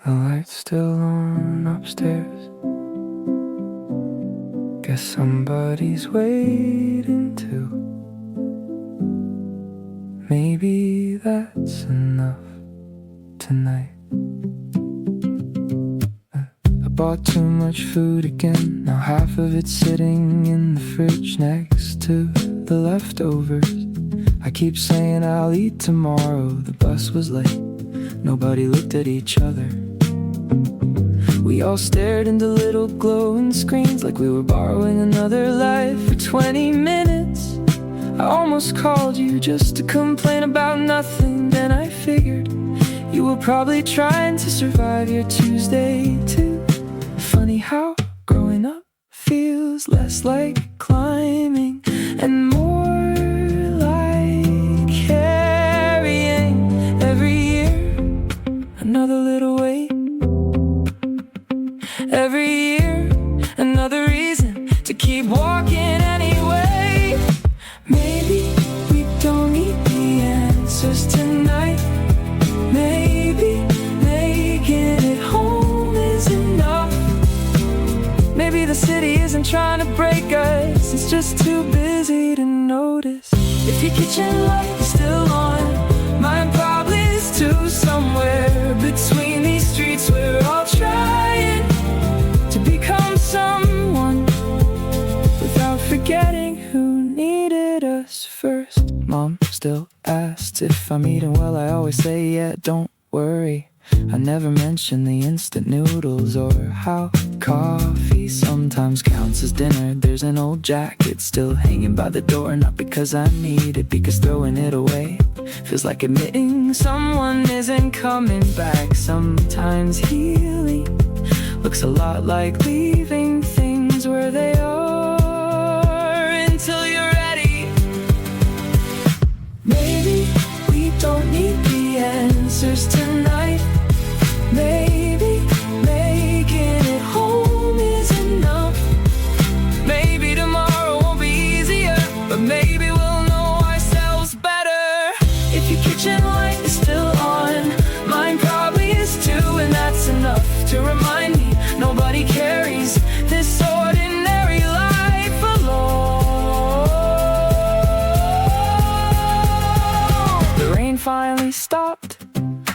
The light's still on upstairs. Guess somebody's waiting too. Maybe that's enough tonight. I bought too much food again. Now half of it's sitting in the fridge next to the leftovers. I keep saying I'll eat tomorrow. The bus was late. Nobody looked at each other. We all stared into little glowing screens like we were borrowing another life for 20 minutes. I almost called you just to complain about nothing. Then I figured you were probably trying to survive your Tuesday too. Funny how growing up feels less like climbing and more like carrying. Every year another little weight. Every year another reason to keep walking anyway. Maybe we don't need the answers tonight. Maybe making it home is enough. Maybe the city isn't trying to break us, it's just too busy to notice. If your kitchen light is still on, mine probably is too. Somewhere between these streets we're all trying to become someone without forgetting who needed us first. Mom still asks if I'm eating well. I always say, yeah, don't worry. I never mention the instant noodles or how coffee sometimes counts as dinner. There's an old jacket still hanging by the door, not because I need it, because throwing it away feels like admitting someone isn't coming back. Sometimes healing looks a lot like leaving things where they are until you're ready. Maybe we don't need the answers tonight. Maybe making it home is enough. Maybe tomorrow won't be easier, but maybe we'll know ourselves better. If your kitchen light is still on, mine probably is too, and that's enough to remind me nobody carries this ordinary life alone. The rain finally stopped.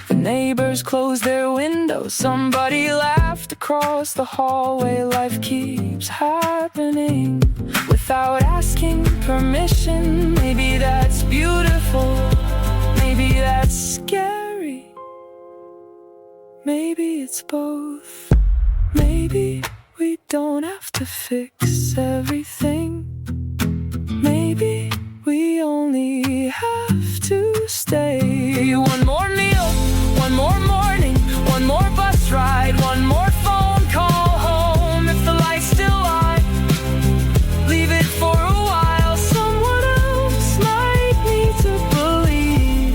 The neighbors closed their windows. Somebody laughed across the hallway. Life keeps happening without asking permission. Maybe that's beautiful. Maybe that's scary. Maybe it's both. Maybe we don't have to fix everything. Maybe we only have to stay. One more meal, one more morning, one more bus ride, one more phone call home. If the light's still on, leave it for a while. Someone else might need to believe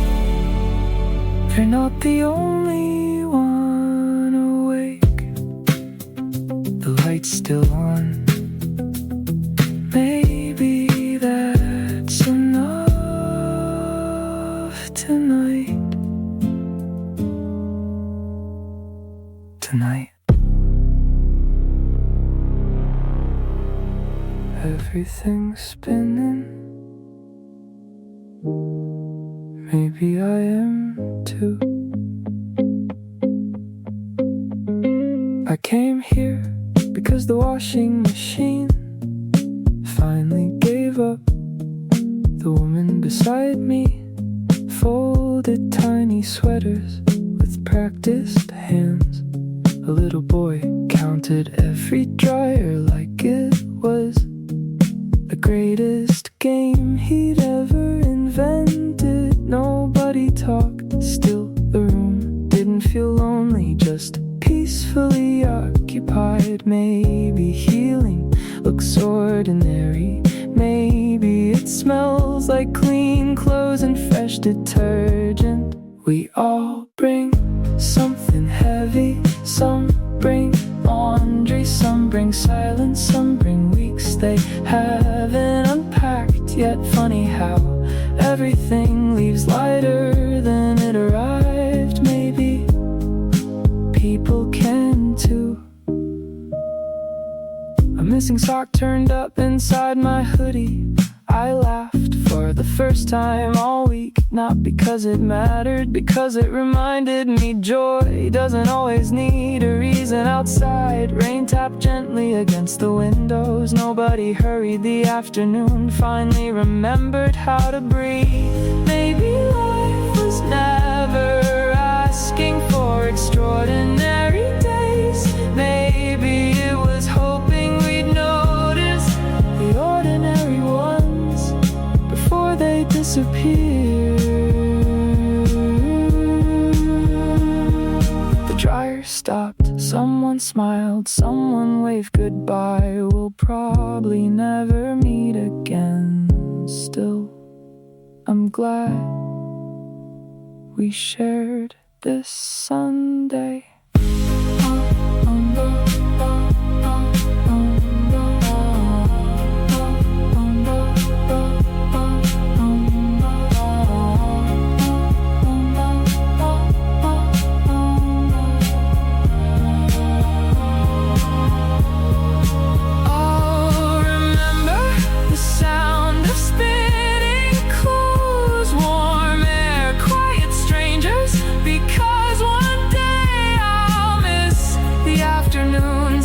you're not the only one awake. The light's still on. Maybe that's enough tonight. Tonight. Everything's spinning. Maybe I am too. I came here because the washing machine finally gave up. The woman beside me folded tiny sweaters with practiced hands. A little boy counted every dryer like it was the greatest game he'd ever invented. Nobody talked, still the room didn't feel lonely, just peacefully occupied. Maybe healing looks ordinary. Maybe it smells like clean clothes and fresh detergent. We all bring something heavy. Some bring laundry, some bring silence, some bring weeks they haven't unpacked yet. Funny how everything leaves lighter than it arrived. Maybe people missing sock turned up inside my hoodie. I laughed for the first time all week, not because it mattered, because it reminded me joy doesn't always need a reason. Outside, rain tapped gently against the windows. Nobody hurried. The afternoon finally remembered how to breathe. Maybe life was never asking for extraordinary days. Maybe it was hoping we'd notice the ordinary ones before they disappear. The dryer stopped, someone smiled, someone waved goodbye. We'll probably never meet again. Still, I'm glad we shared this Sunday.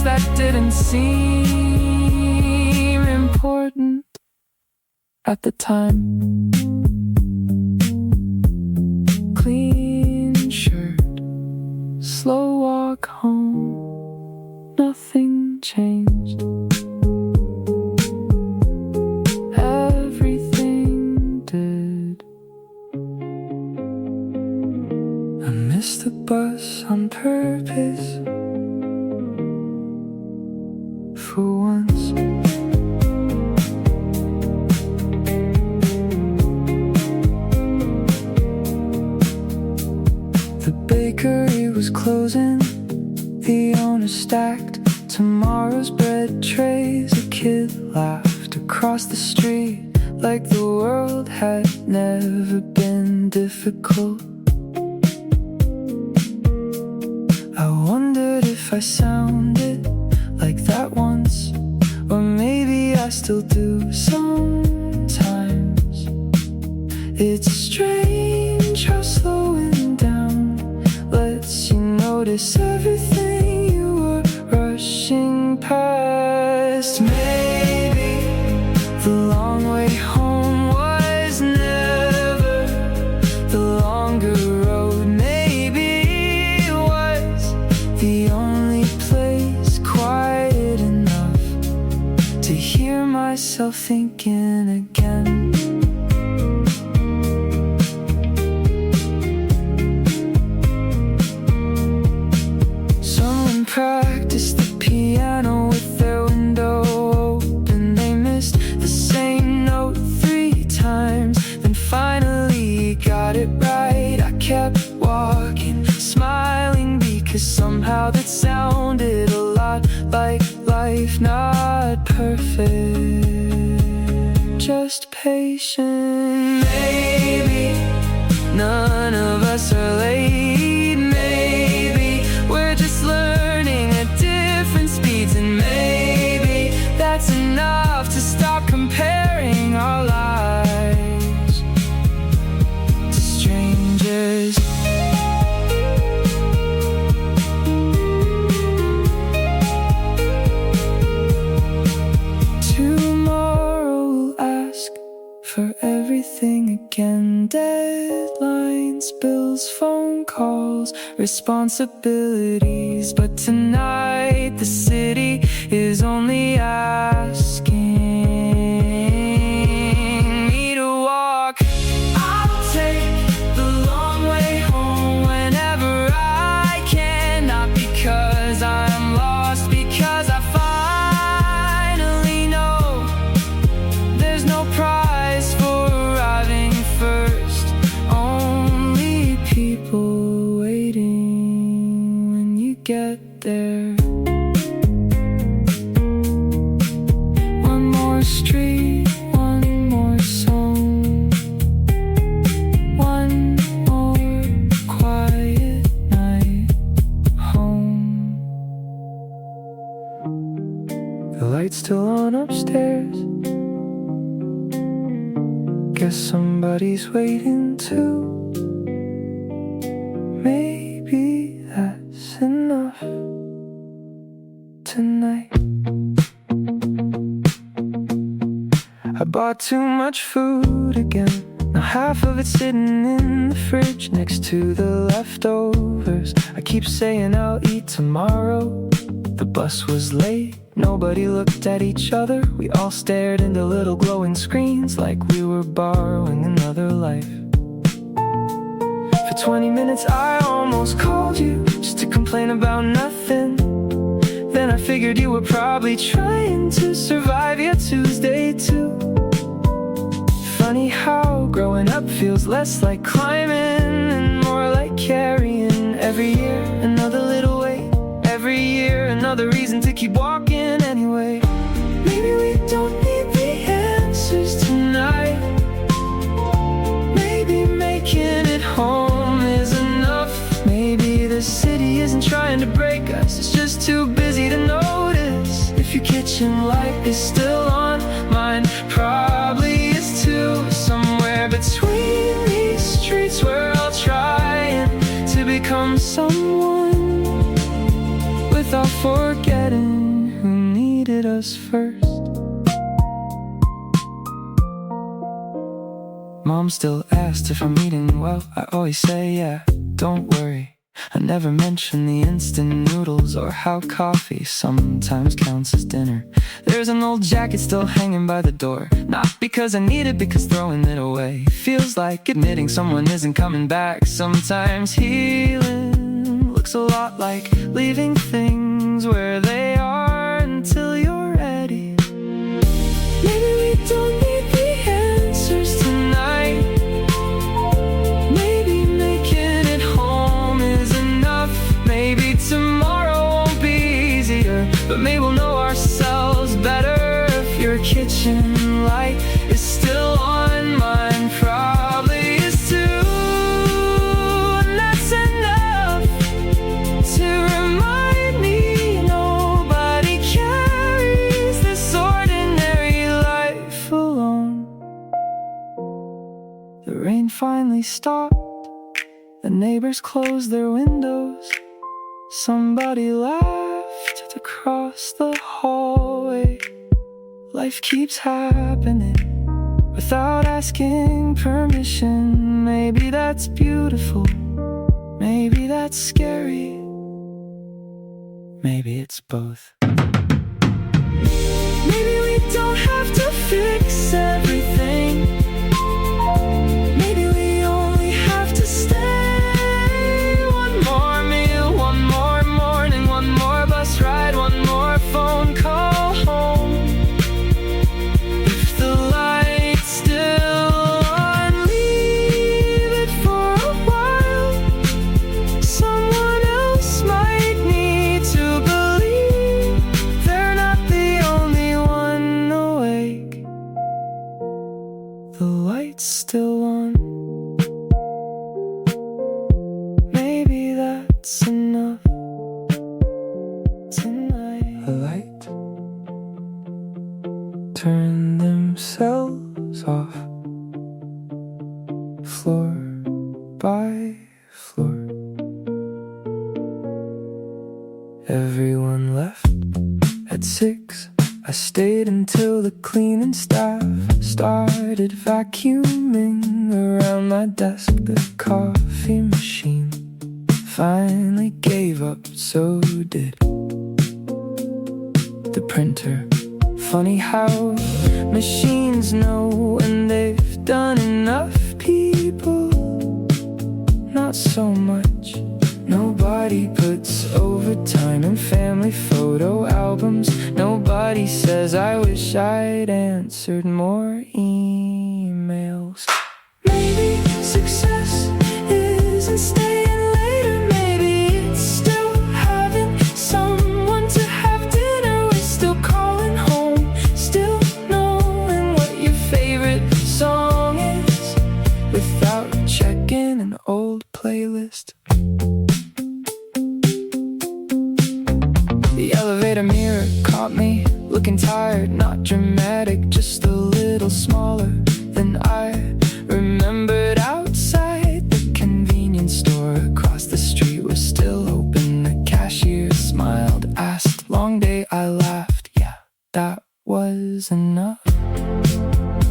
That didn't seem important at the time. Clean shirt, slow walk home, nothing changed. Everything did. I missed the bus on purpose. For once, the bakery was closing. The owner stacked tomorrow's bread trays. A kid laughed across the street like the world had never been difficult. I wondered if I sounded like that once, or maybe I still do sometimes. It's strange how slowing down lets you notice everything you were rushing past. Maybe the long way home was never the longer road. Maybe it was the only place quiet enough to hear myself thinking again. Someone practiced the piano with their window open. They missed the same note 3 times, then finally got it right. I kept walking, smiling, because somehow that sounded a lot like life. Not perfect, just patient. Maybe none of us are late. Maybe we're just learning at different speeds. And maybe that's enough to stop comparing our lives to strangers. For everything again. Deadlines, bills, phone calls, responsibilities. But tonight the city is only asking me to walk. I'll take the long way home whenever I can. Not because I'm lost, because I finally know there's no prize for arriving first. Only people waiting when you get there. One more street, one more song, one more quiet night home. The light light's still on upstairs. Guess somebody's waiting too. Maybe that's enough tonight. I bought too much food again. Now half of it's sitting in the fridge next to the leftovers. I keep saying I'll eat tomorrow. The bus was late, nobody looked at each other. We all stared into little glowing screens like we were borrowing another life. For 20 minutes I almost called you just to complain about nothing. Then I figured you were probably trying to survive your Tuesday too. Funny how growing up feels less like climbing and more like carrying. Every year another little weight, every year another reason to keep walking anyway. Maybe we don't need the answers tonight. Maybe making it home is enough. Maybe the city isn't trying to break us, it's just too busy to notice. If your kitchen light is still on, mine probably is too. Somewhere between these streets we're all trying to become someone without forgetting who needed us first. Mom still asks if I'm eating well. I always say yeah, don't worry. I never mention the instant noodles or how coffee sometimes counts as dinner. There's an old jacket still hanging by the door, not because I need it, because throwing it away feels like admitting someone isn't coming back. Sometimes healing looks a lot like leaving things where they are until you're ready. Maybe we don't need the answers tonight. Maybe making it home is enough. Maybe tomorrow won't be easier, but maybe we'll know ourselves better. If your kitchen light is still on, mine probably is too. And that's enough to remind me nobody carries this ordinary life alone. The rain finally stopped. The neighbors closed their windows. Somebody laughed across the hallway. Life keeps happening without asking permission. Maybe that's beautiful, maybe that's scary, maybe it's both. Maybe we don't have to fix everything. Maybe we only have to stay. One more meal, one more morning, one more bus ride, one more phone call home. If the light's still on, leave it for a while. Someone else might need to believe they're not the only one awake. The light's still on. Maybe that's enough tonight. The light turn themselves off, floor by floor. Everyone left at 6. I stayed until the cleaning staff started vacuuming around my desk. The coffee machine finally gave up, so did the printer. Funny how machines know when they've done enough. People, not so much. Nobody puts overtime in family photo albums. Nobody says I wish I'd answered more emails. Maybe success isn't staying later. Maybe it's still having someone to have dinner with, still calling home, still knowing what your favorite song is without checking an old playlist. The elevator mirror caught me looking tired, not dramatic, just a little smaller than I remembered. Outside the convenience store across the street was still open. The cashier smiled, asked, "Long day?" I laughed, yeah, that was enough.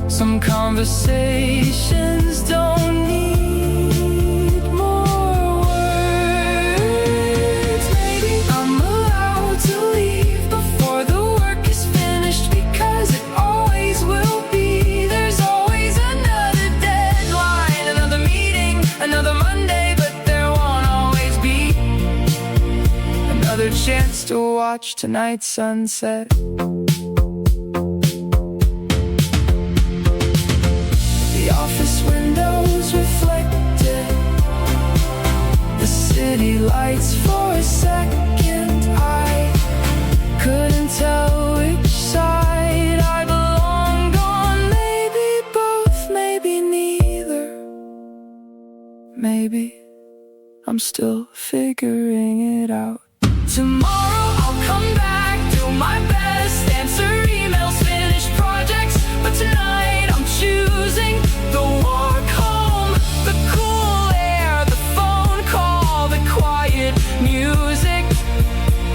Some conversations don't need more words. Maybe I'm allowed to leave before the work is finished, because it always will be. There's always another deadline, another meeting, another Monday, but there won't always be another chance to watch tonight's sunset. Office windows reflected the city lights. For a second I couldn't tell which side I belonged on. Maybe both, maybe neither. Maybe I'm still figuring it out. Tomorrow I'll come back, do my best, answer emails, finish projects. But tonight I'm choosing the walk home, the cool air, the phone call, the quiet music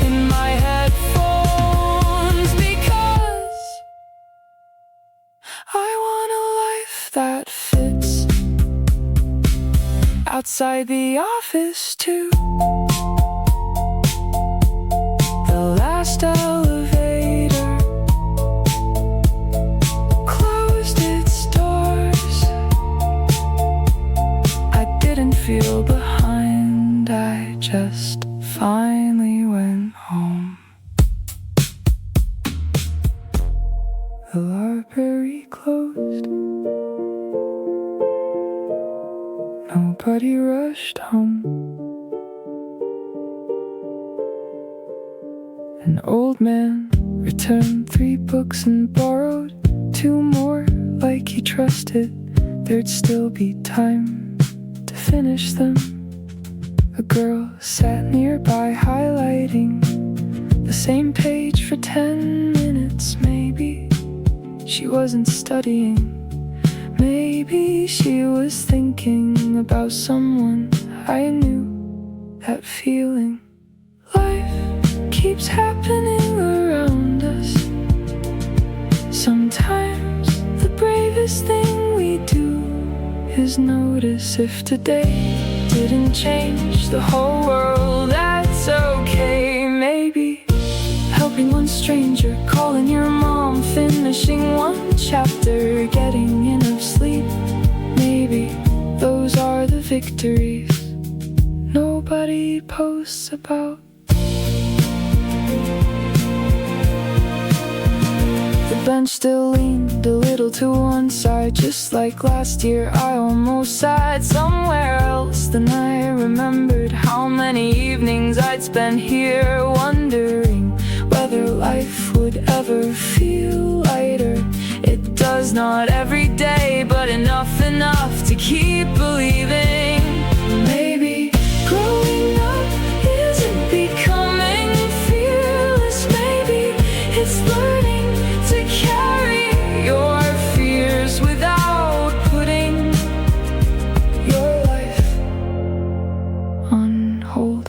in my headphones. Because I want a life that fits outside the office too. The last elevator closed its doors. I didn't feel behind, I just finally went home. The library closed. Nobody rushed home. An old man returned 3 books and borrowed 2 more, like he trusted there'd still be time to finish them. A girl sat nearby highlighting the same page for 10 minutes. Maybe she wasn't studying, maybe she was thinking about someone I knew. That feeling, life keeps happening around us. Sometimes the bravest thing we do is notice. If today didn't change the whole world, that's okay. Maybe helping one stranger, calling your mom, finishing 1 chapter, getting enough sleep. Maybe those are the victories nobody posts about. The bench still leaned a little to one side, just like last year. I almost sat somewhere else. Then I remembered how many evenings I'd spent here, wondering whether life would ever feel lighter. It does not every day, but enough to keep believing. Maybe growing up isn't becoming fearless. Maybe it's learning to carry your fears without putting your life on hold.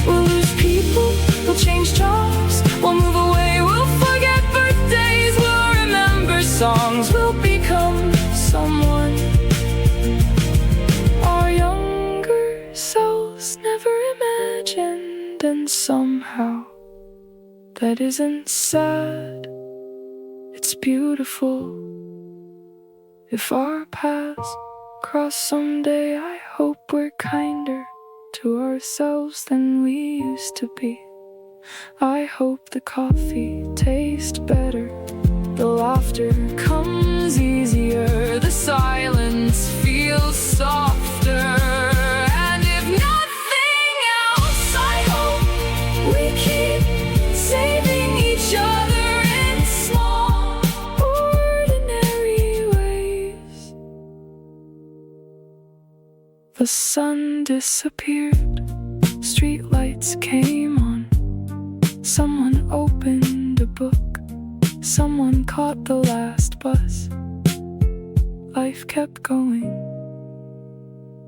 We'll lose people, we'll change jobs, we'll move away, we'll forget birthdays, we'll remember songs, we'll become someone our younger selves never imagined. And somehow that isn't sad, it's beautiful. If our paths cross someday, I hope we're kinder to ourselves than we used to be. I hope the coffee tastes better, the laughter comes easier, the silence feels softer. And if nothing else, I hope we keep saving each other in small, ordinary ways. The sun disappeared, streetlights lights came on. Someone opened a book. Someone caught the last bus. Life kept going.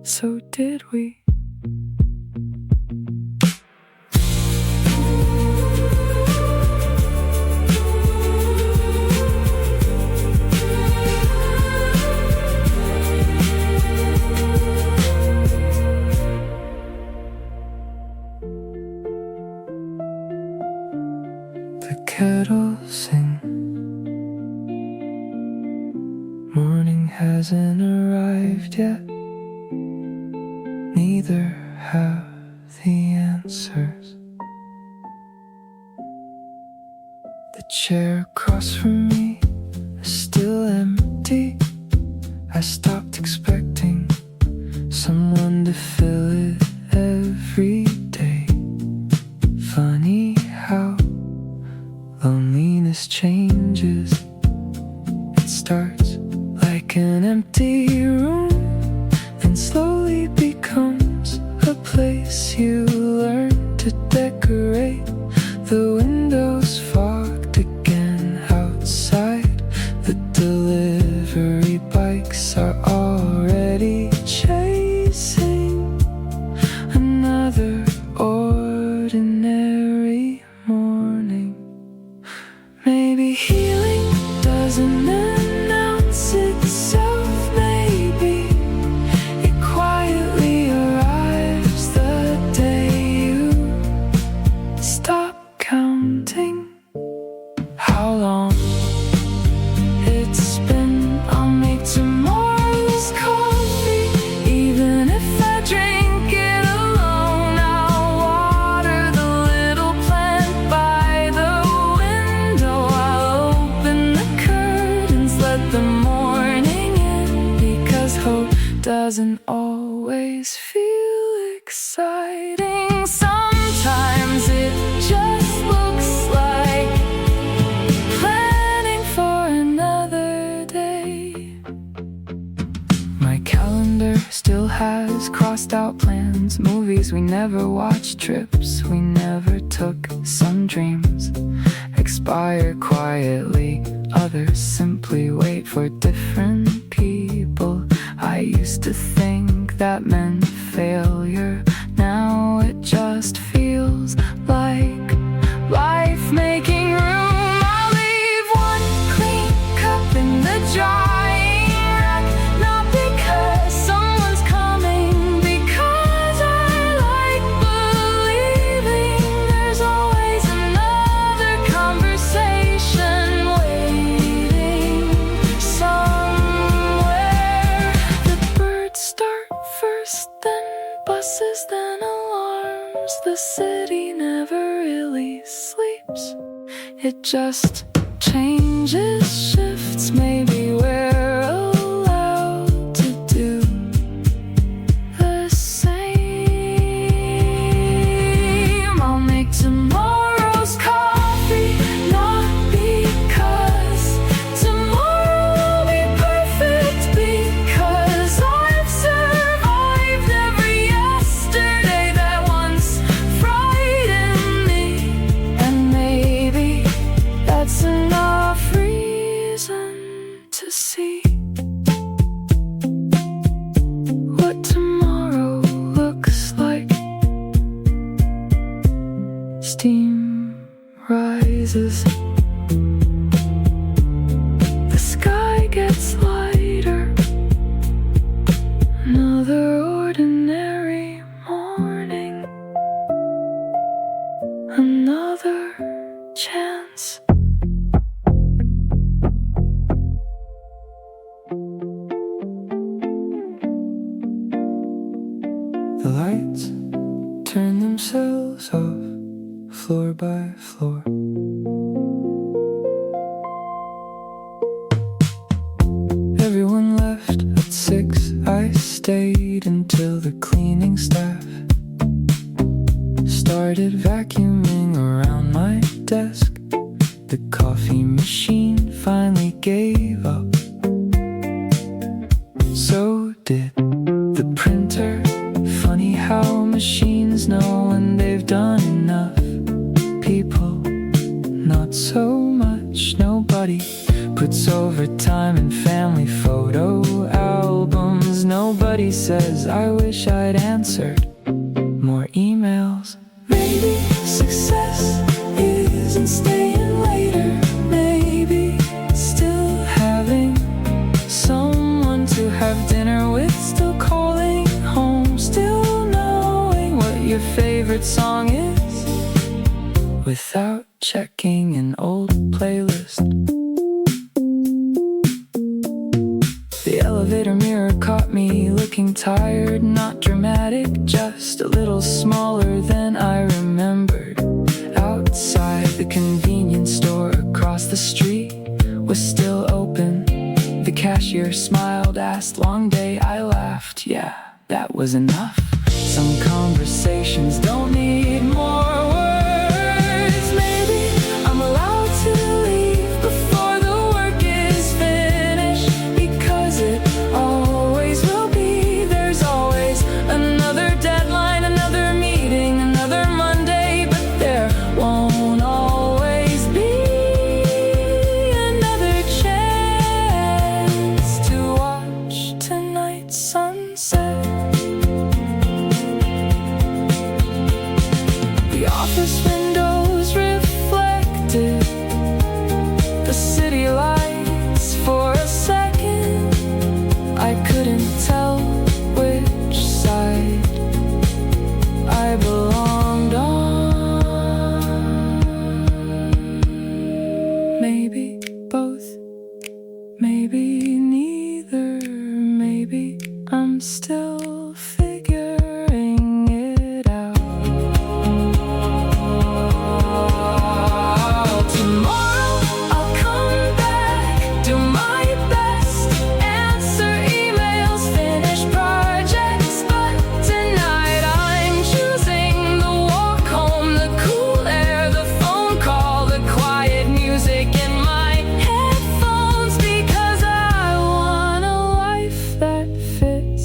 So did we. The kettle sings. Morning hasn't arrived yet. Neither have the answers. The chair across from me is still empty. I stopped expecting someone to fill it every day. Funny how loneliness changes. It starts like an empty room and slowly becomes a place you learn to decorate. The windows fogged again outside. The delivery bikes are already chasing another ordinary morning. Maybe healing doesn't announce itself. Maybe it quietly arrives the day you stop counting how long it's been. I'll make tomorrow's coffee, even if I drink it alone. I'll water the little plant by the window. I'll open the curtains, let the morning in, because hope doesn't always feel exciting. Sometimes it just looks like planning for another day. My calendar still has crossed out plans, movies we never watched, trips we never took. Some dreams expire quietly, others simply wait for different people. I used to think that meant failure. Now it just feels like life making room. I'll leave one clean cup in the drying rack, not because someone's coming, because I like believing there's always another conversation waiting somewhere. The birds start first, then buses, then alarms. The city never really sleeps. It just changes, shifts. Maybe we're allowed to do the same. I'll make tomorrow's coffee, not because tomorrow will be perfect, because I've survived every yesterday that once frightened me. And maybe that's enough reason to see what tomorrow looks like. Steam rises, the sky gets lighter. Another ordinary morning, another chance. The lights turn themselves off, floor by floor. Everyone left at 6. I stayed until the cleaning staff started vacuuming around my desk. The coffee machine finally gave up. So did the printer. Funny how machines know when they've done nobody says I wish I'd answered more emails. Maybe success isn't staying later. Maybe still having someone to have dinner with, still calling home, still knowing what your favorite song is without checking an old playlist. The elevator mirror caught me looking tired, not dramatic, just a little smaller than I remembered. Outside, the convenience store across the street was still open. The cashier smiled, asked, "Long day?" I laughed, yeah, that was enough. Some conversations don't need more words. Maybe I'm allowed to leave before the work is finished, because it always will be. There's always another deadline, another meeting, another Monday, but there won't always be another chance to watch tonight's sunset. The office windows reflected the city lights for a second. I couldn't tell which side I belonged on. Maybe both, maybe neither. Maybe I'm still figuring it out. Tomorrow I'll come back, do my best, answer emails, finish projects, but tonight I'm choosing the walk home, the cool air, the phone call, the quiet music in my headphones, because I want a life that fits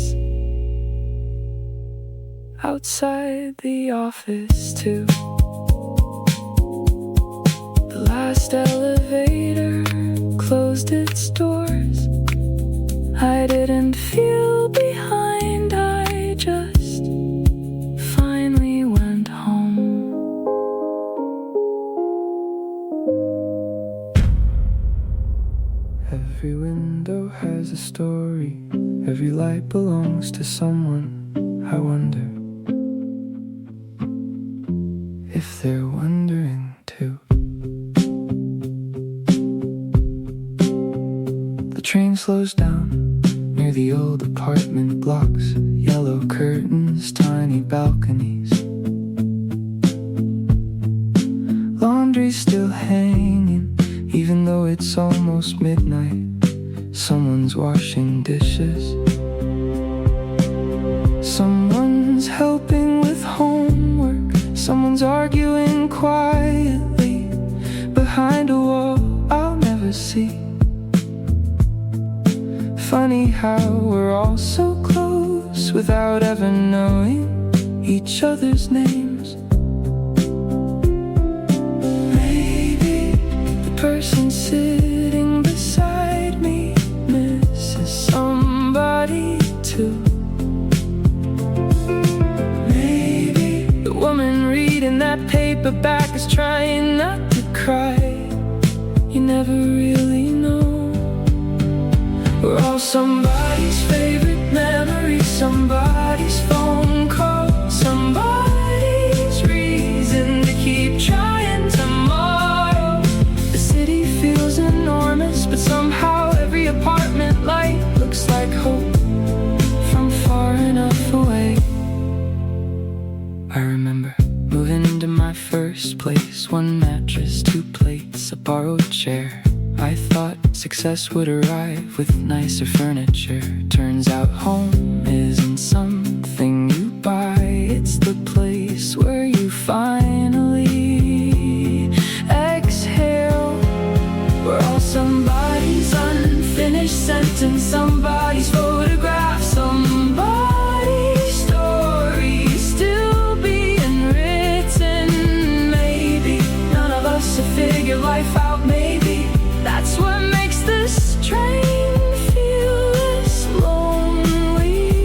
outside the office too. The last elevator closed its doors. I didn't feel behind, I just finally went home. Every window has a story, every light belongs to someone. I wonder if they're wondering too. The train slows down near the old apartment blocks, yellow curtains, tiny balconies. Laundry's still hanging, even though it's almost midnight. Someone's washing dishes, someone's helping with homework, someone's arguing quietly behind a wall I'll never see. Funny how we're all so close without ever knowing each other's names. Maybe the person sitting beside me misses somebody too. Maybe the woman reading that paperback is trying not to cry. You never really know. We're all somebody's favorite memory, somebody's phone call, somebody's reason to keep trying tomorrow. The city feels enormous, but somehow every apartment light looks like hope from far enough away. I remember moving into my first place, one mattress, 2 plates, a borrowed chair. I thought success would arrive with nicer furniture. Turns out home isn't something you buy, it's the place where you finally exhale. We're all somebody's unfinished sentence, somebody's photograph, somebody's story still being written. Maybe none of us have figured life out, maybe that's what makes this train feel this lonely.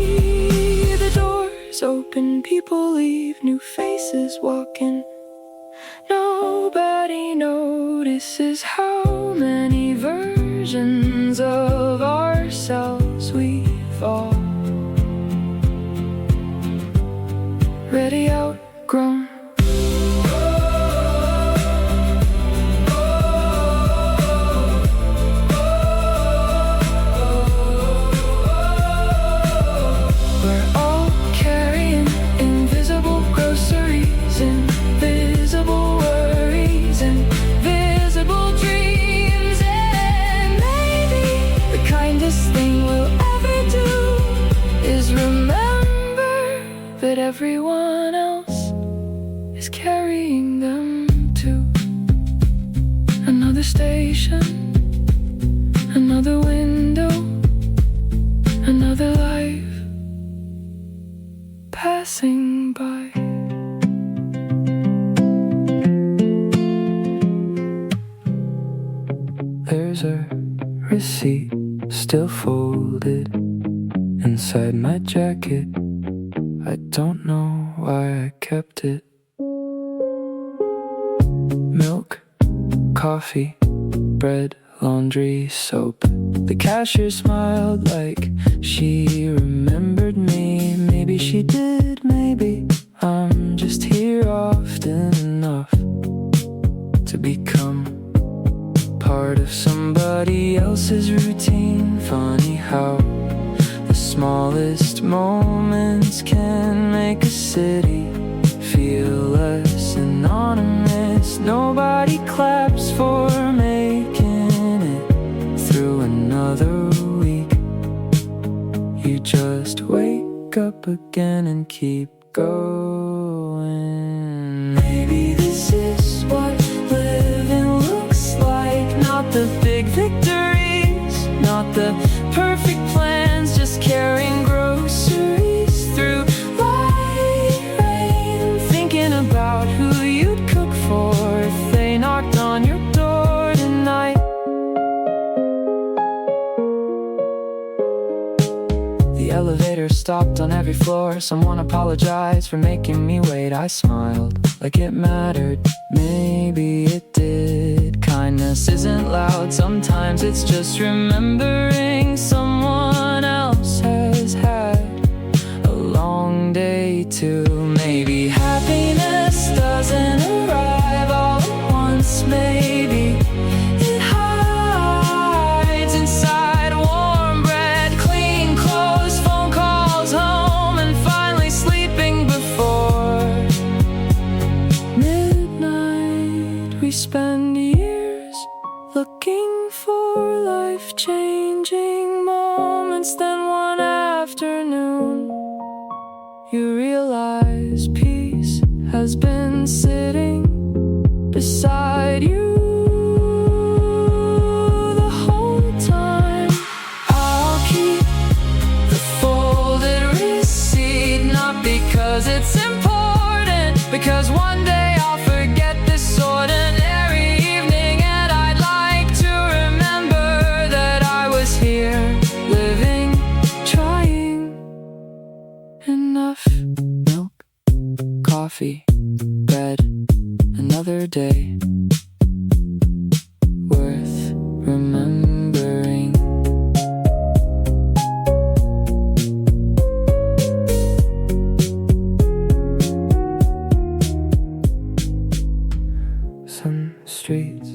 already outgrown. We're all carrying invisible groceries, invisible worries, invisible dreams. And maybe the kindest thing we'll ever do is remember that everyone else is carrying them too. Another station, another window, another life passing by. There's a receipt still folded inside my jacket. I don't know why I kept it. Milk, coffee, bread, laundry, soap. The cashier smiled like she remembered me. Maybe she did, maybe I'm just here often enough to become part of somebody else's routine. Funny how the smallest moments can make a city feel less anonymous. Nobody claps for making it through another week. You just wake up again and keep going. Maybe this is what living looks like. Not the big victories, not the perfect plans, just carrying groceries through light rain, thinking about who you'd cook for if they knocked on your door tonight. The elevator stopped on every floor. Someone apologized for making me wait. I smiled like it mattered. Maybe it did. Kindness isn't loud. Sometimes it's just remembering someone else has had a long day too. Maybe happiness doesn't arrive all at once. Maybe it hides inside warm bread, clean clothes, phone calls home, and finally sleeping before midnight. We spend years looking for life-changing moments. Then one afternoon you realize peace has been sitting beside you the whole time. I'll keep the folded receipt, not because it's important, because one day I'll forget this ordinary evening, and I'd like to remember that I was here, living, trying. Enough milk, coffee, bread, another day worth remembering. Some streets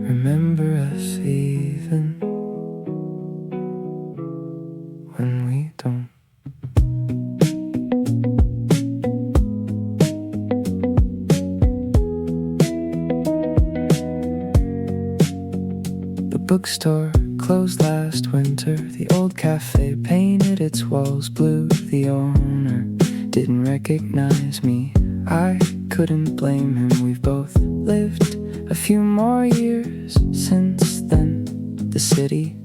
remember us even when we don't. The bookstore closed last winter. The old cafe painted its walls blue. The owner didn't recognize me. I couldn't blame him. We've both lived a few more years since then. The city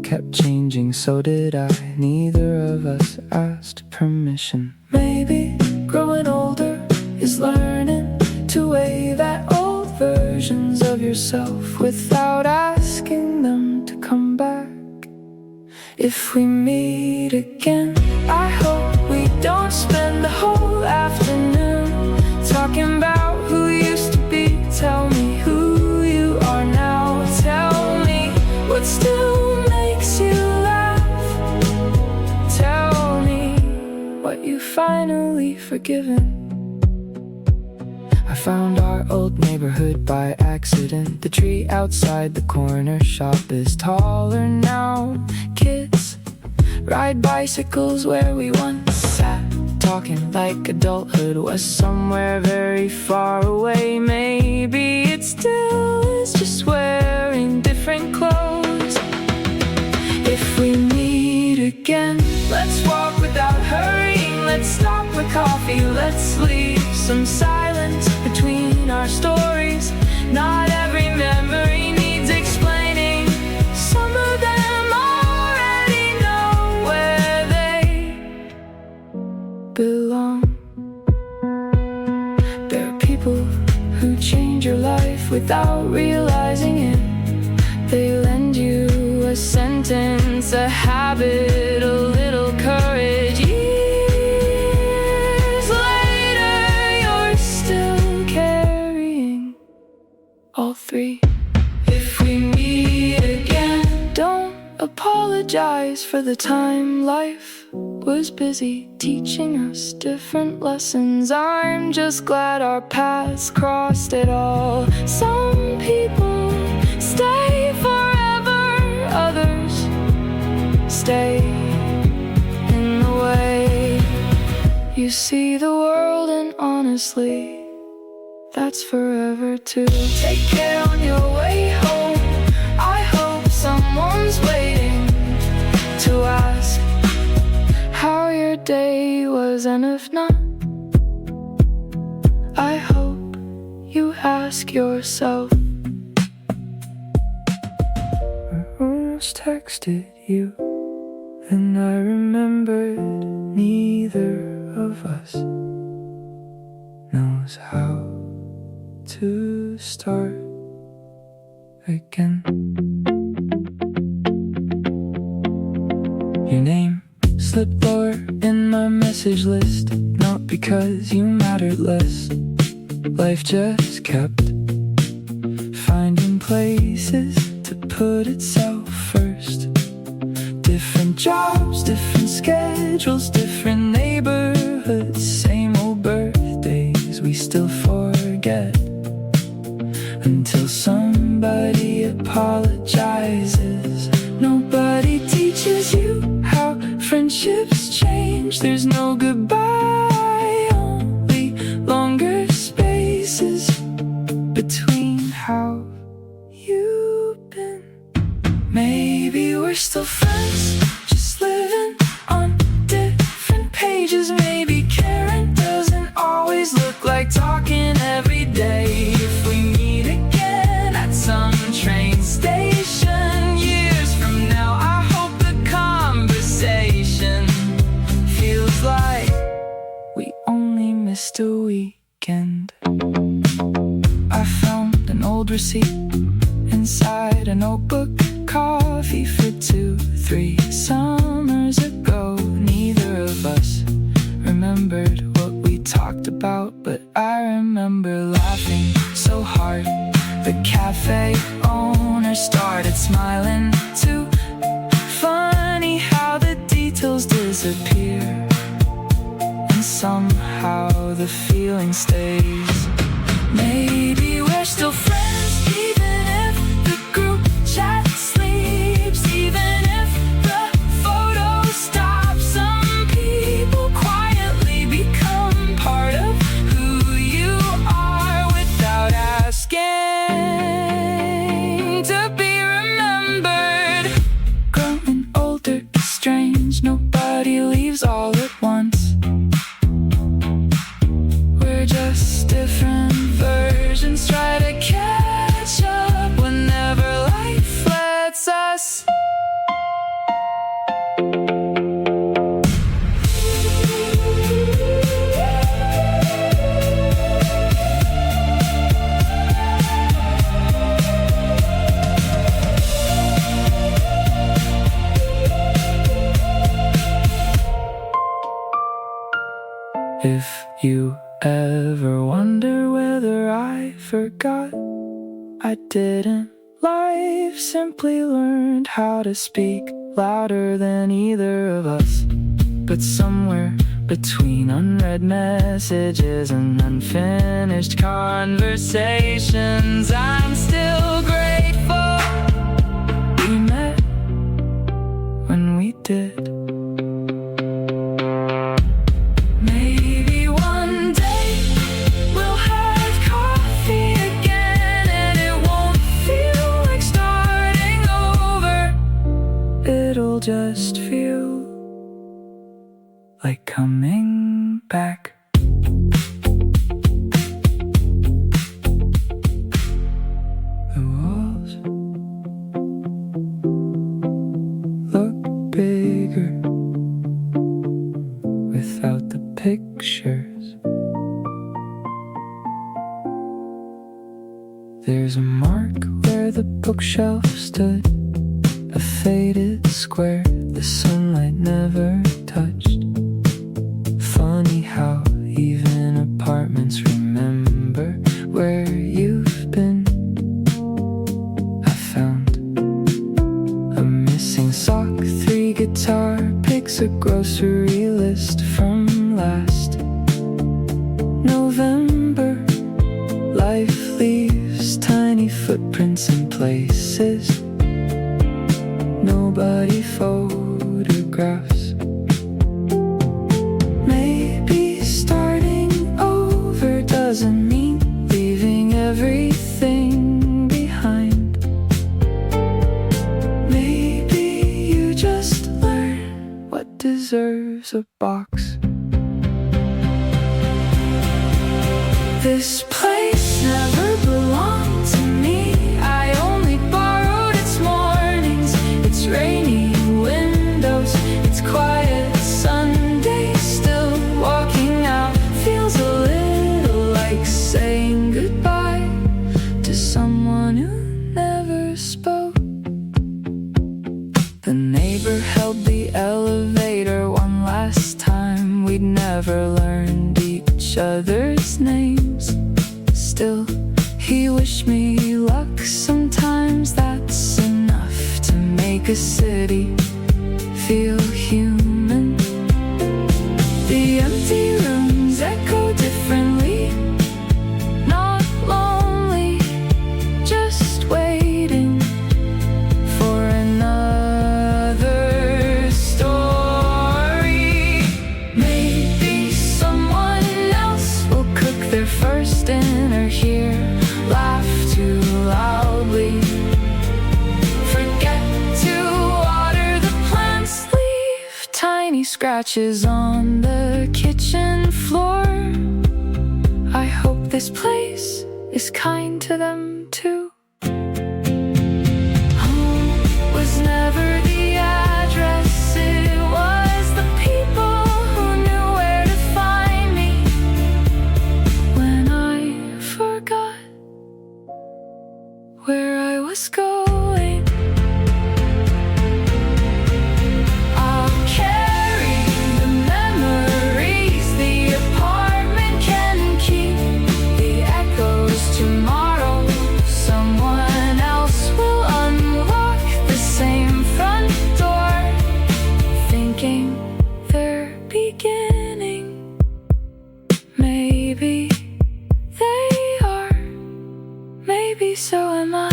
kept changing, so did I. Neither of us asked permission. Maybe growing older is learning to wave at old versions of yourself without asking them to come back. If we meet again, I hope we don't spend the whole afternoon talking about who used to be. Tell me who you are now. Tell me what still makes you laugh. Tell me finally forgiven. I found our old neighborhood by accident. The tree outside the corner shop is taller now. Kids ride bicycles where we once sat, talking like adulthood was somewhere very far away. Maybe it still is, just wearing different clothes. If we meet again, let's walk without hurrying. Let's stop with coffee, let's leave some silence between our stories. Not every memory needs explaining. Some of them already know where they belong. There are people who change your life without realizing it. They lend you a sentence, a habit, a little courage. Years later, you're still carrying all three. If we meet again, don't apologize for the time. Life was busy teaching us different lessons. I'm just glad our paths crossed at all. Some people stay forever, others stay in the way. You see the world, and honestly, that's forever too. Take care on your way home. I hope someone's waiting to ask how your day was, and if not, I hope you ask yourself. I almost texted you, and I remembered neither of us knows how to start again. Your name slipped lower in my message list, not because you mattered less. Life just kept finding places to put itself first. Different jobs, different schedules, different neighborhoods, same old birthdays we still forget. Until somebody apologizes. Nobody teaches you how friendships change. There's no goodbye, only longer spaces between. How you've been? Maybe we're still friends, just living on different pages. Maybe caring doesn't always look like talking every day. If we meet again at some train station years from now, I hope the conversation feels like we only missed a weekend. I found an old receipt inside a notebook. Coffee for 2-3 summers ago. Neither of us remembered what we talked about, but I remember laughing so hard. The cafe owner started smiling too. Funny how the details disappear, and somehow the feeling stays. Maybe we're still friends, even if the group chat sleeps, even if the photo stops. Some people quietly become part of who you are without asking to be remembered. Growing older is strange, nobody leaves all at once. We're just different versions, try to catch up whenever life lets us. If you ever wonder whether I forgot, I didn't. Life simply learned how to speak louder than either of us. But somewhere Between unread messages and unfinished conversations, I'm still grateful we met when we did. Maybe one day we'll have coffee again, and it won't feel like starting over. It'll just feel like coming back. The walls look bigger without the pictures. There's a mark where the bookshelf stood, a faded square the sunlight never touched. Funny how even apartments remember where you've been. I found a missing sock, 3 guitar picks, a grocery list from last November. Life leaves tiny footprints in places nobody photographs. Doesn't mean leaving everything behind. Maybe you just learn what deserves a box. This place never belonged to me. I only borrowed its mornings, its rainy windows, its quiet Sunday. Still walking out feels a little like saying goodbye to someone who never spoke. The neighbor held the elevator one last time. We'd never learned each other's names. Still, he wished me luck. Sometimes that's enough to make a city feel human. The empty rooms echo differently. Not lonely, just waiting for another story. Maybe someone else will cook their first dinner here, laugh too loudly, forget to water the plants, leave tiny scratches on the kitchen floor. I hope this place is kind to them too. Home was never the address, it was the people who knew where to find me when I forgot where I was going. I'll carry the memories the apartment can keep, the echoes tomorrow. Someone else will unlock the same front door, thinking they're beginning. Maybe they are, maybe so am I.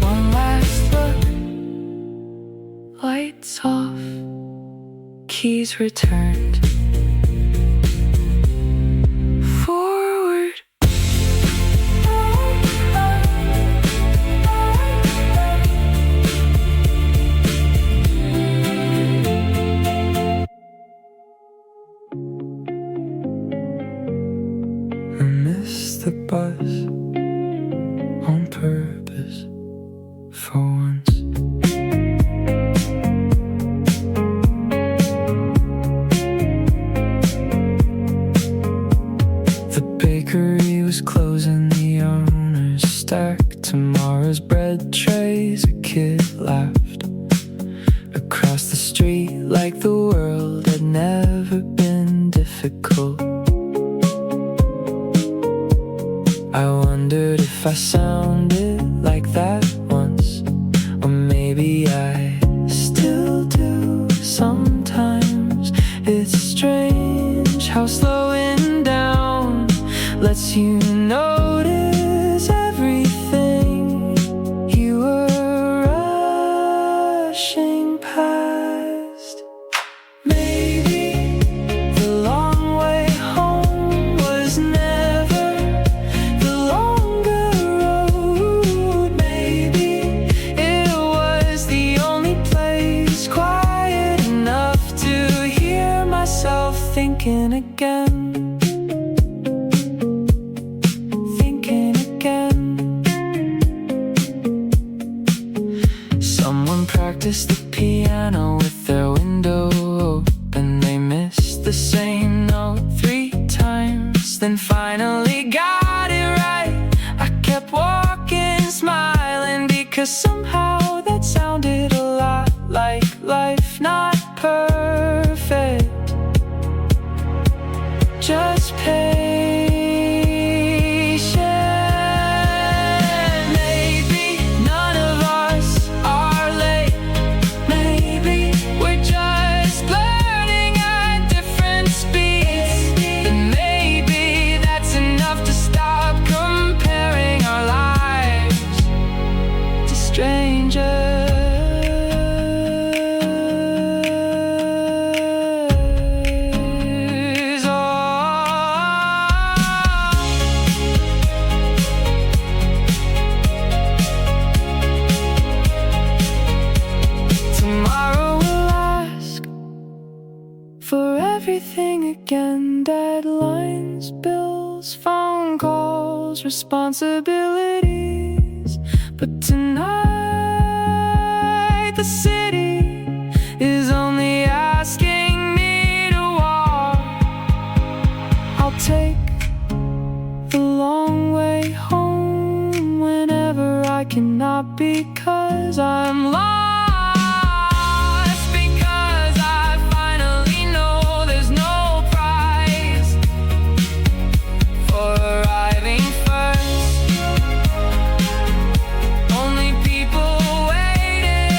One last look, lights off, keys returned. Forward. I missed the bus on purpose for once. The bakery was closing, the owners stacked tomorrow's bread trays. A kid laughed across the street like the world had never been difficult. I wondered if I sounded like that else responsibilities. But tonight the city is only asking me to walk. I'll take the long way home whenever I cannot, because I'm lost. Because I finally know there's no prize for arriving first. Only people waiting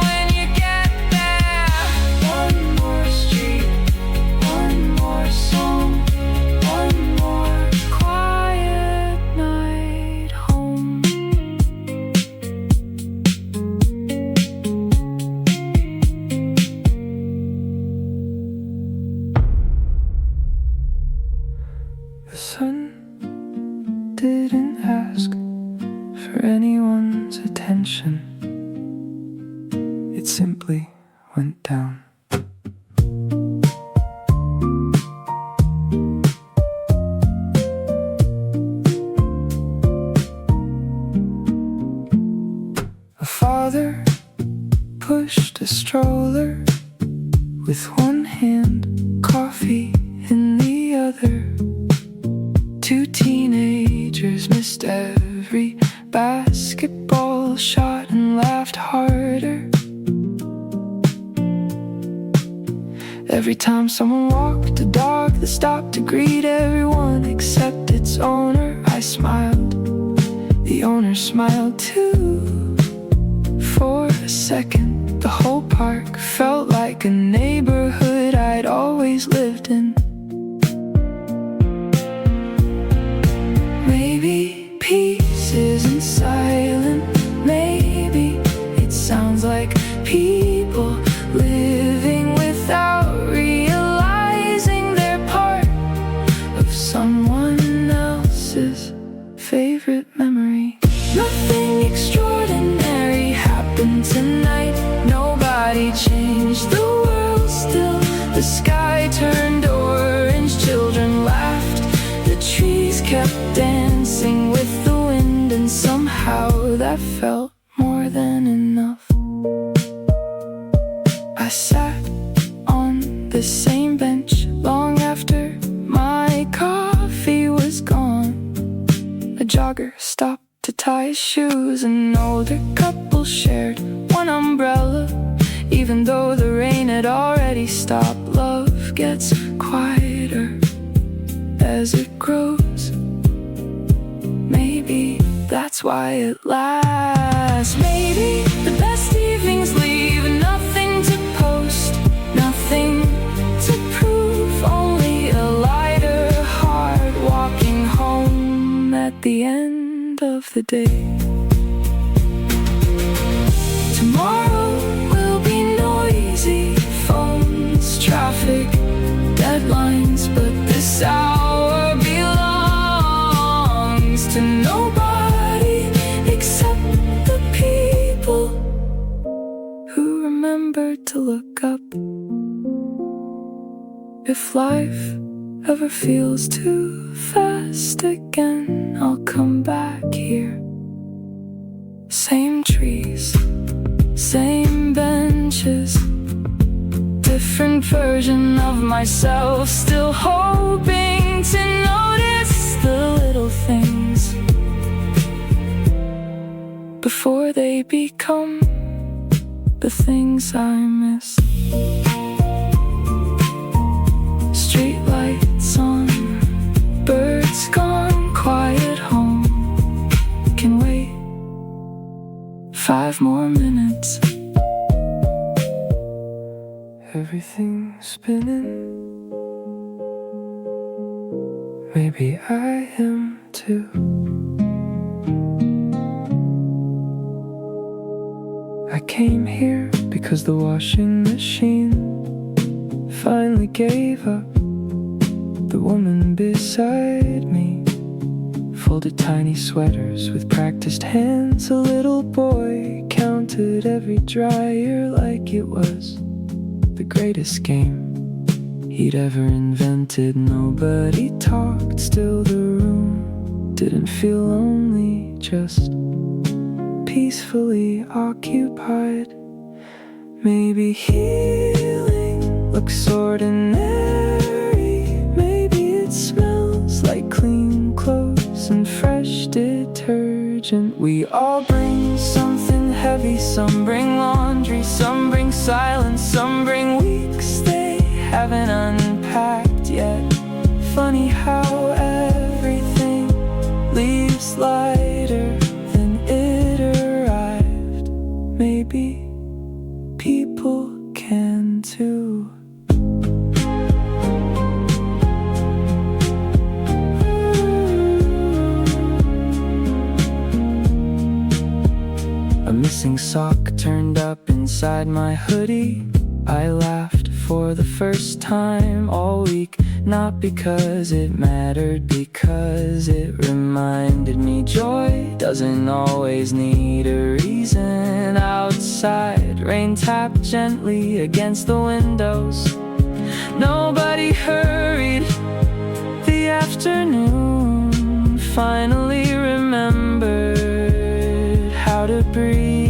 when you get there. One more street, one more song, one more quiet night home. The sun didn't ask for anyone's attention. It simply went down. A father pushed a stroller with one hand, coffee in the other. Two teenagers missed every basketball shot and laughed harder. Every time someone walked a dog that stopped to greet everyone except its owner, I smiled. The owner smiled too. For a second, the whole park felt like a neighborhood I'd always lived in. Maybe peace isn't silent. Maybe it sounds like people living without realizing they're part of someone else's favorite memory. Nothing extraordinary happened tonight. Nobody changed the world still. The sky turned orange, children laughed, the trees kept dancing with the wind, and somehow that felt more than enough. I sat on the same bench long after my coffee was gone. A jogger stopped to tie his shoes. An older couple shared one umbrella, even though the rain had already stopped. Love gets quieter as it grows. Maybe that's why it lasts. Maybe the best evenings leave nothing to post, nothing to prove, only a lighter heart walking home at the end of the day. Tomorrow will be noisy, phones, traffic, deadlines, but this hour belongs to nobody except the people who remembered to look up. If life ever feels too fast again, I'll come back here. Same trees, same benches, different version of myself, still hoping to notice the little things before they become the things I miss. Street lights on, birds gone, quiet home. Can wait 5 more minutes. Everything's spinning. Maybe I am too. I came here because the washing machine finally gave up. The woman beside me folded tiny sweaters with practiced hands. A little boy counted every dryer like it was the greatest game he'd ever invented. Nobody talked, still the room didn't feel lonely, just peacefully occupied. Maybe healing looks ordinary. Maybe it smells like clean clothes and fresh detergent. We all bring something heavy. Some bring laundry, some bring silence, some bring weeks they haven't unpacked yet. Funny how everything leaves lighter than it arrived. Maybe people can too. A missing sock turned up inside my hoodie. I laughed for the first time all week, not because it mattered, because it reminded me joy doesn't always need a reason. Outside, rain tapped gently against the windows. Nobody hurried. The afternoon finally remembered how to breathe.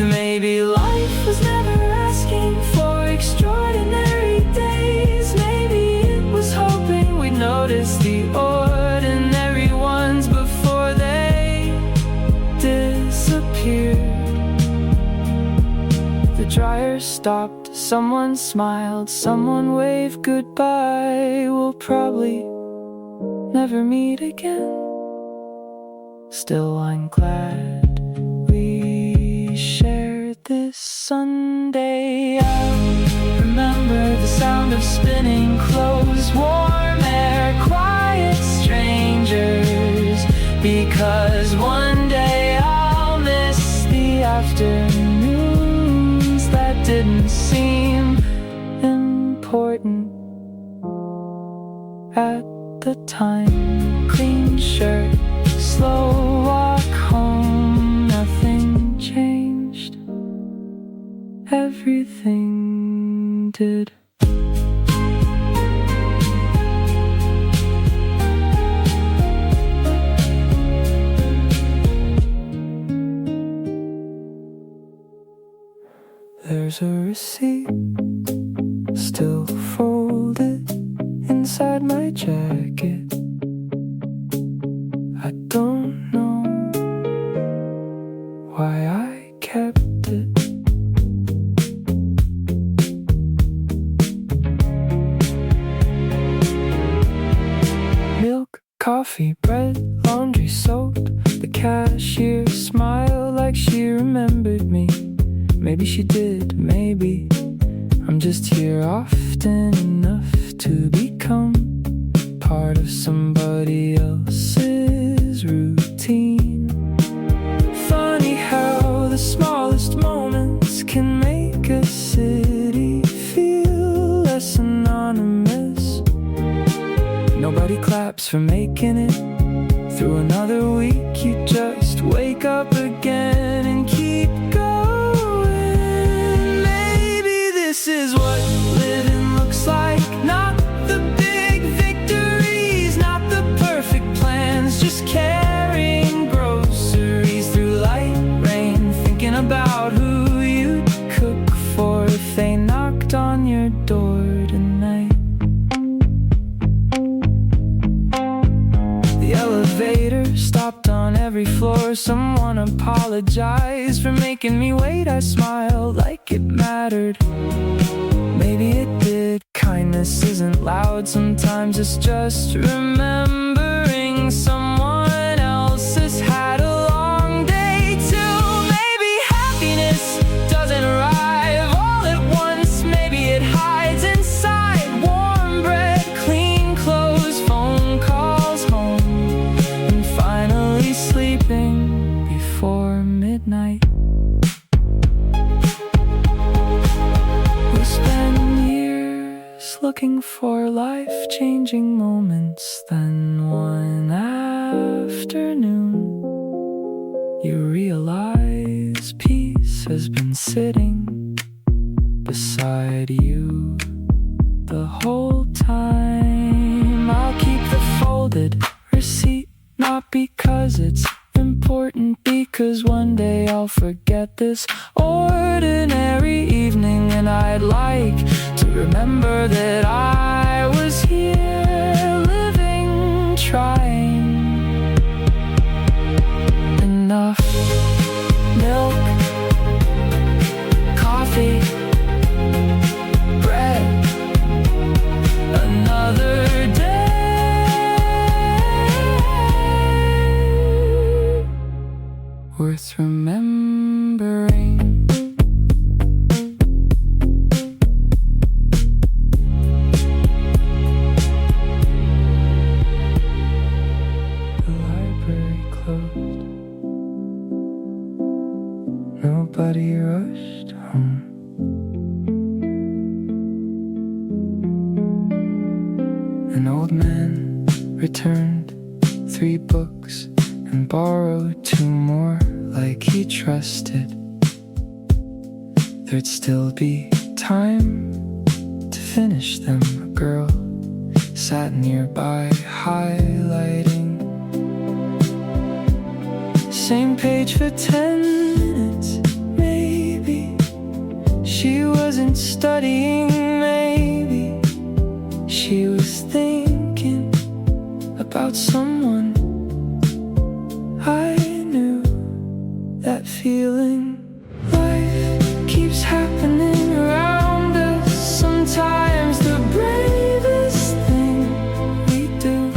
Maybe life was never asking for extraordinary days. Maybe it was hoping we'd notice the ordinary ones before they disappeared. The dryer stopped, someone smiled, someone waved goodbye. We'll probably never meet again. Still, I'm glad we shared this Sunday. I remember the sound of spinning clothes, warm air, quiet strangers. Because one day I'll miss the afternoons that didn't seem important at the time. Clean shirt, slow walk home, nothing changed. Everything did. There's a receipt still folded inside my jacket. I don't know why I kept it. Milk, coffee, bread, laundry, soap. The cashier smiled like she remembered me. Maybe she did, maybe I'm just here often enough to become part of somebody else's routine. Funny how the smallest moments can make a city feel less anonymous. Nobody claps for making it through another week. You just wake up again and keep going. Maybe this is what living looks like. Not the big victories, not the perfect plans, just carrying groceries through light rain, thinking about who you'd cook for if they knocked on your door tonight. The elevator stopped on every floor. Someone apologized for making me wait. I smiled like it mattered. Maybe it did. Kindness isn't loud, sometimes it's just remembering someone else has had a long day too. Maybe happiness doesn't arrive all at once. Maybe it hides inside warm bread, clean clothes, phone calls home, and finally sleeping before midnight. We'll spend years looking for life-changing moments. Then one afternoon, you realize peace has been sitting beside you whole time. I'll keep the folded receipt, not because it's important, because one day I'll forget this ordinary evening, and I'd like to remember that I was here, living, trying. Enough milk, coffee, bread, another day worth remembering. The library closed. Nobody rushed home. An old man returned 3 books and borrowed 2 more, like he trusted there'd still be time to finish them. A girl sat nearby, highlighting. Same page for 10 minutes, maybe. She wasn't studying, maybe. She was thinking about someone I knew. That feeling, life keeps happening around us. Sometimes the bravest thing we do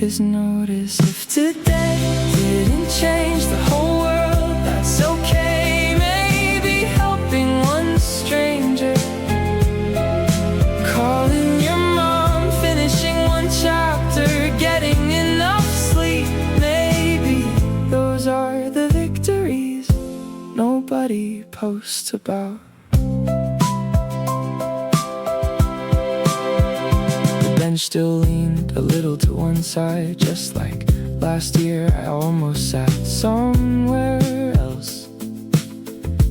is notice. If today didn't change the whole world, that's okay. Maybe helping one stranger, calling your mom, finishing one chapter, getting enough sleep. Maybe those are the victories nobody posts about. The bench still leaned a little to one side, just like last year. I almost sat somewhere else.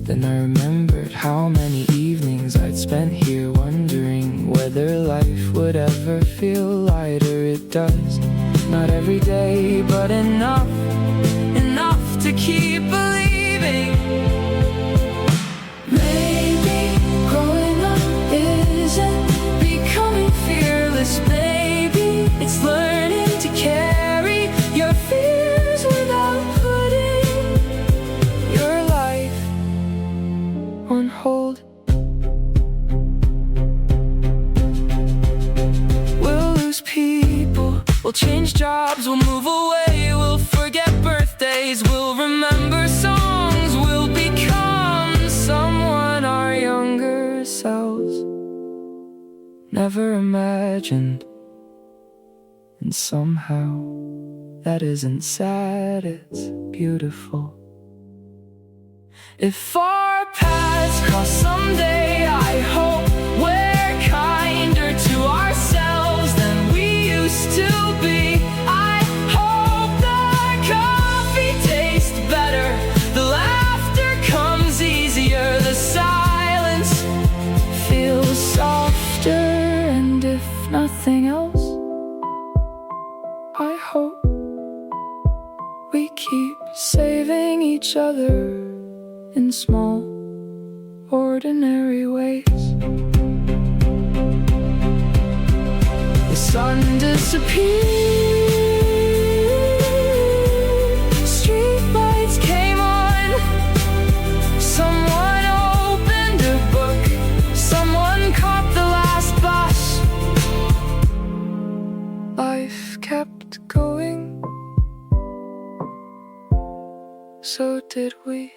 Then I remembered how many evenings I'd spent here, wondering whether life would ever feel lighter. It does, not every day, but enough to keep believing. Maybe growing up isn't becoming fearless. Maybe it's learning to carry your fears without putting your life on hold. We'll lose people, we'll change jobs, we'll move away, we'll forget birthdays, we'll remember songs, we'll become someone our younger selves never imagined. And somehow that isn't sad, it's beautiful. If our paths cross someday, I hope we're kinder to ourselves than we used to be. I hope the coffee tastes better, the laughter comes easier, the silence feels softer, and if nothing else, I hope we keep saving each other in small, ordinary ways. The sun disappeared, streetlights came on. Someone opened a book, someone caught the last bus. Life kept going, so did we.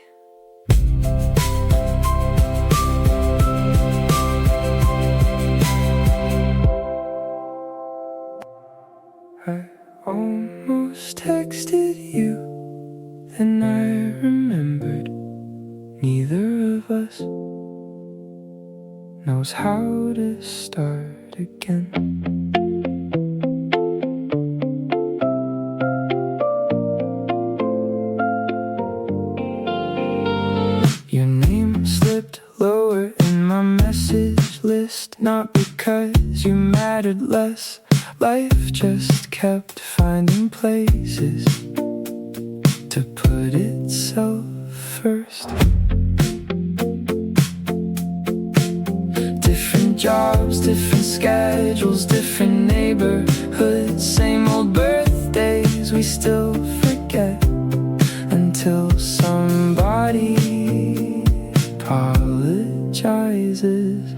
I almost texted you, then I remembered neither of us knows how to start again. Your name slipped lower in my message list, not because Life just kept finding places to put itself first. Different jobs, different schedules, different neighborhoods, same old birthdays we still forget, until somebody apologizes.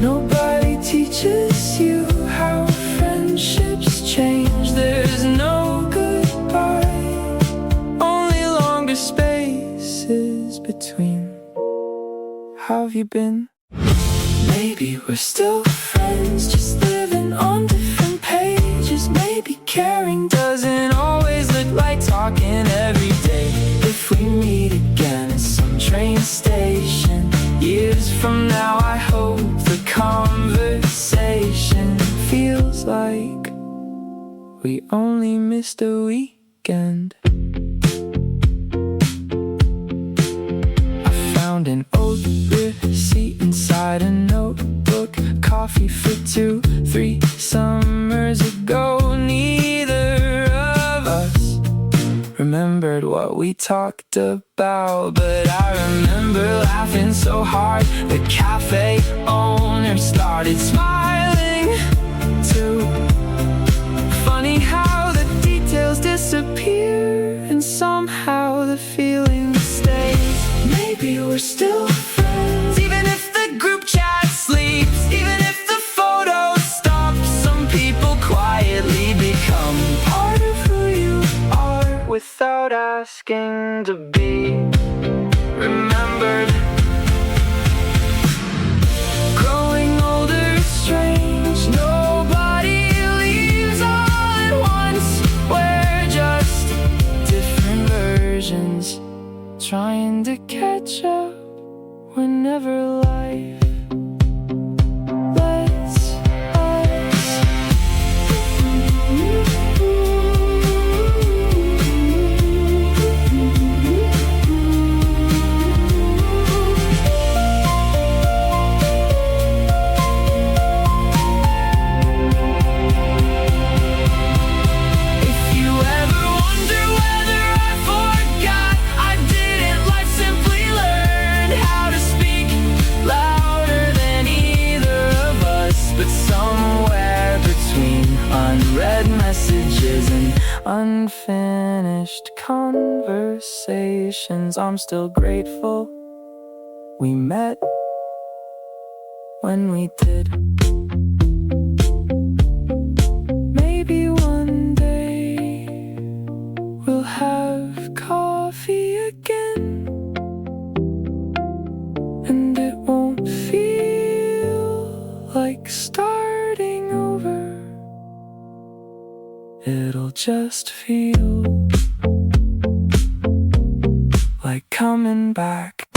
Nobody teaches you how friendships change. There's no goodbye, only longer spaces between. How have you been? Maybe we're still friends, just living on different pages. Maybe caring doesn't always look like talking every day. If we meet again at some train station years from now, I hope the conversation feels like we only missed a weekend. I found an old receipt inside a notebook, coffee for 2, 3 summers ago. Neither of us remembered what we talked about, but I remember laughing so hard the cafe owner started smiling too. Funny how the details disappear and somehow the feeling stays. Maybe we're still friends, even if the group chat sleeps, even if the photos stop. Some people quietly become part of who you are without asking to be remembered. Growing older is strange, nobody leaves all at once. We're just different versions, trying to catch up whenever life lets us. If you ever wonder whether I forgot, I didn't. Life simply learned how to speak louder than either of us. But somewhere between unread messages and unfinished conversations, I'm still grateful we met when we did. Maybe one day we'll have coffee again, and it won't feel like starting over. It'll just feel like coming back